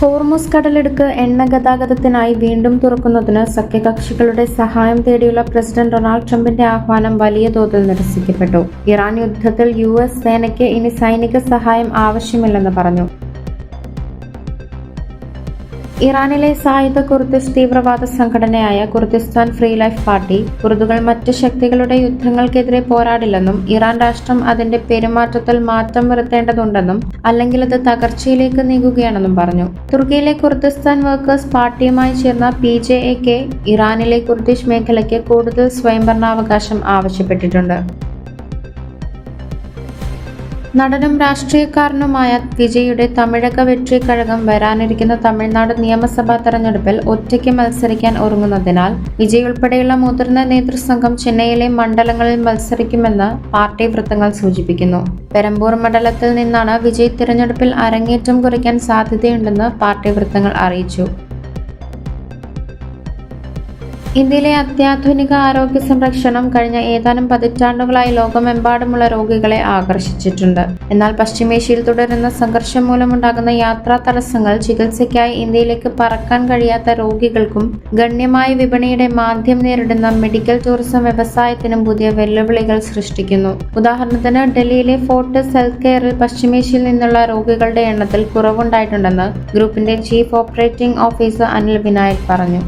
Hormuz കടലിടുക്ക് എണ്ണ ഗതാഗതത്തിനായി വീണ്ടും തുറക്കുന്നതിന് സഖ്യകക്ഷികളുടെ സഹായം തേടിയുള്ള പ്രസിഡന്റ് ഡൊണാൾഡ് ട്രംപിന്റെ ആഹ്വാനം വലിയ തോതിൽ നിരസിക്കപ്പെട്ടു. ഇറാൻ യുദ്ധത്തിൽ US സേനയ്ക്ക് ഇനി സൈനിക സഹായം ആവശ്യമില്ലെന്ന് പറഞ്ഞു. ഇറാനിലെ സായുധ കുർദിഷ് തീവ്രവാദ സംഘടനയായ കുർദിസ്ഥാൻ ഫ്രീ ലൈഫ് പാർട്ടി കുർദുകൾ മറ്റ് ശക്തികളുടെ യുദ്ധങ്ങൾക്കെതിരെ പോരാടില്ലെന്നും ഇറാൻ രാഷ്ട്രം അതിന്റെ പെരുമാറ്റത്തിൽ മാറ്റം വരുത്തേണ്ടതുണ്ടെന്നും അല്ലെങ്കിൽ അത് തകർച്ചയിലേക്ക് നീങ്ങുകയാണെന്നും പറഞ്ഞു. തുർക്കിയിലെ കുർദിസ്ഥാൻ വർക്കേഴ്സ് പാർട്ടിയുമായി ചേർന്ന PJAK ഇറാനിലെ കുർദിഷ് മേഖലയ്ക്ക് കൂടുതൽ സ്വയംഭരണാവകാശം ആവശ്യപ്പെട്ടിട്ടുണ്ട്. നടനും രാഷ്ട്രീയക്കാരനുമായ വിജയുടെ തമിഴക വെട്രി കഴകം വരാനിരിക്കുന്ന തമിഴ്നാട് നിയമസഭാ തെരഞ്ഞെടുപ്പിൽ ഒറ്റയ്ക്ക് മത്സരിക്കാൻ ഒരുങ്ങുന്നതിനാൽ വിജയ് ഉൾപ്പെടെയുള്ള മുതിർന്ന നേതൃസംഘം ചെന്നൈയിലെ മണ്ഡലങ്ങളിൽ മത്സരിക്കുമെന്ന് പാർട്ടി വൃത്തങ്ങൾ സൂചിപ്പിക്കുന്നു. പെരമ്പൂർ മണ്ഡലത്തിൽ നിന്നാണ് വിജയ് തിരഞ്ഞെടുപ്പിൽ അരങ്ങേറ്റം കുറിക്കാൻ സാധ്യതയുണ്ടെന്ന് പാർട്ടി വൃത്തങ്ങൾ അറിയിച്ചു. ഇന്ത്യയിലെ അത്യാധുനിക ആരോഗ്യ സംരക്ഷണം കഴിഞ്ഞ ഏതാനും പതിറ്റാണ്ടുകളായി ലോകമെമ്പാടുമുള്ള രോഗികളെ ആകർഷിച്ചിട്ടുണ്ട്. എന്നാൽ പശ്ചിമേഷ്യയിൽ തുടരുന്ന സംഘർഷം മൂലമുണ്ടാകുന്ന യാത്രാ തടസ്സങ്ങൾ ചികിത്സയ്ക്കായി ഇന്ത്യയിലേക്ക് പറക്കാൻ കഴിയാത്ത രോഗികൾക്കും ഗണ്യമായ വിപണിയുടെ മാന്ദ്യം നേരിടുന്ന മെഡിക്കൽ ടൂറിസം വ്യവസായത്തിനും പുതിയ വെല്ലുവിളികൾ സൃഷ്ടിക്കുന്നു. ഉദാഹരണത്തിന് ഡൽഹിയിലെ ഫോർട്ടിസ് ഹെൽത്ത് കെയറിൽ പശ്ചിമേഷ്യയിൽ നിന്നുള്ള രോഗികളുടെ എണ്ണത്തിൽ കുറവുണ്ടായിട്ടുണ്ടെന്ന് ഗ്രൂപ്പിന്റെ chief operating officer Anil Vinayak പറഞ്ഞു.